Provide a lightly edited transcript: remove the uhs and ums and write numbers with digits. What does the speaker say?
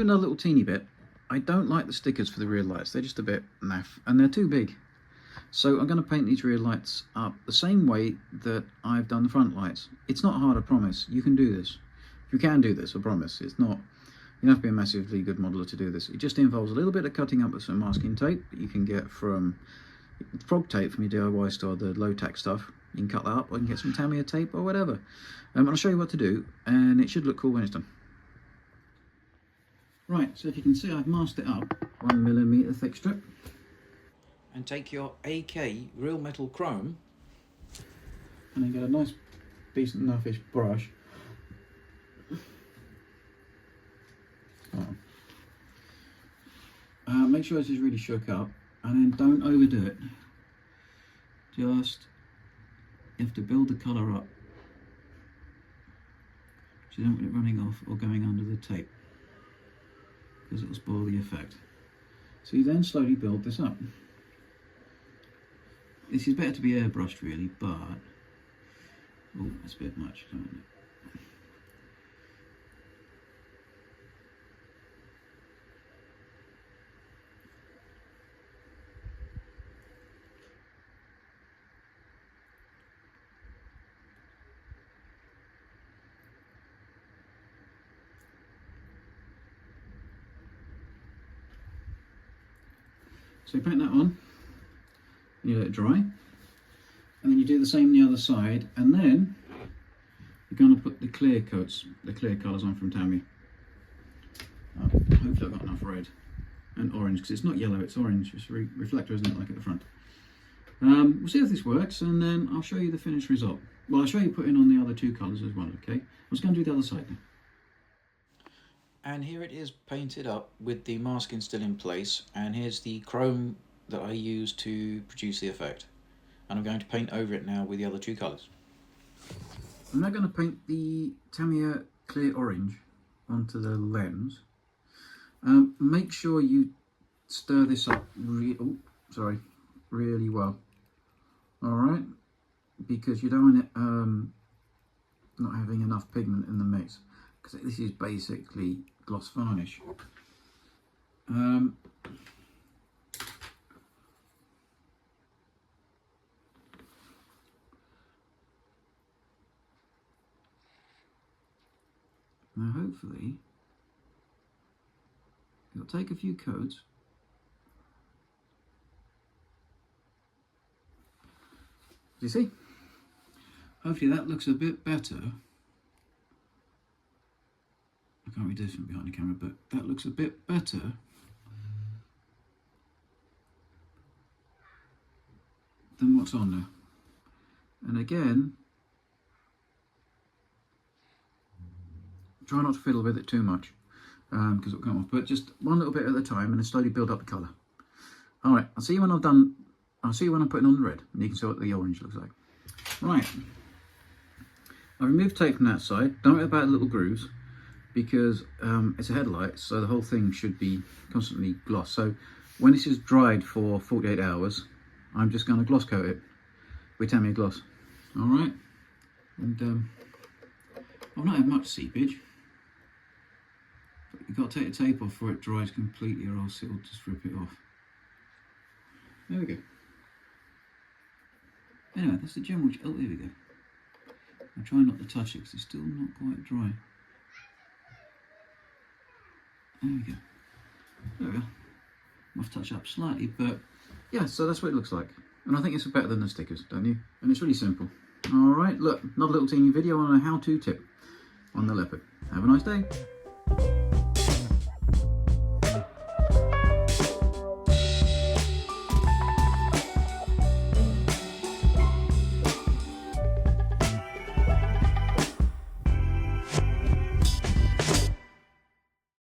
another little teeny bit. I don't like the stickers for the rear lights. They're just a bit naff and they're too big. So I'm going to paint these rear lights up the same way that I've done the front lights. It's not hard, I promise. You can do this. You can do this, I promise. It's not, you don't have to be a massively good modeler to do this. It just involves a little bit of cutting up with some masking tape that you can get from frog tape from your DIY store, the low tack stuff. You can cut that up, or you can get some Tamiya tape or whatever. I'll show you what to do, and it should look cool when it's done. Right, so if you can see, I've masked it up 1mm thick strip. And take your AK real metal chrome, and then get a nice, decent enough-ish brush. Make sure this is really shook up, and then don't overdo it. Just, you have to build the colour up, so you don't want it running off or going under the tape, because it'll spoil the effect. So you then slowly build this up. This is better to be airbrushed really, but oh, that's a bit much, don't it? So you paint that on, you let it dry, and then you do the same on the other side, and then you're going to put the clear coats, the clear colours on from Tamiya. Hopefully I've got enough red and orange, because it's not yellow, it's orange. It's a reflector, isn't it, like at the front. We'll see if this works, and then I'll show you the finished result. Well, I'll show you putting on the other two colours as well, okay? I was going to do the other side now. And here it is painted up with the masking still in place, and here's the chrome that I used to produce the effect. And I'm going to paint over it now with the other two colours. I'm now going to paint the Tamiya clear orange onto the lens. Make sure you stir this up really well. Alright? Because you don't want it not having enough pigment in the mix. Because this is basically gloss varnish. Now hopefully you'll take a few coats. Do you see? Hopefully that looks a bit better. I can't read this from behind the camera, but that looks a bit better than what's on there. And again, try not to fiddle with it too much, because it'll come off, but just one little bit at a time, and then slowly build up the colour. Alright, I'll see you when I've done, I'll see you when I'm putting on the red, and you can see what the orange looks like. Right, I've removed tape from that side. Don't worry about the little grooves, because it's a headlight, so the whole thing should be constantly gloss. So when this is dried for 48 hours, I'm just going to gloss coat it with Tamiya gloss. Alright, and I've not had much seepage, but you've got to take the tape off before it dries completely, or else it'll just rip it off. There we go. Anyway, that's the general, oh, here we go. I'll try not to touch it because it's still not quite dry. There we go. There we go. Must touch up slightly, but yeah, so that's what it looks like. And I think it's better than the stickers, don't you? And it's really simple. Alright, look, another little teeny video on a how-to tip on the Leopard. Have a nice day.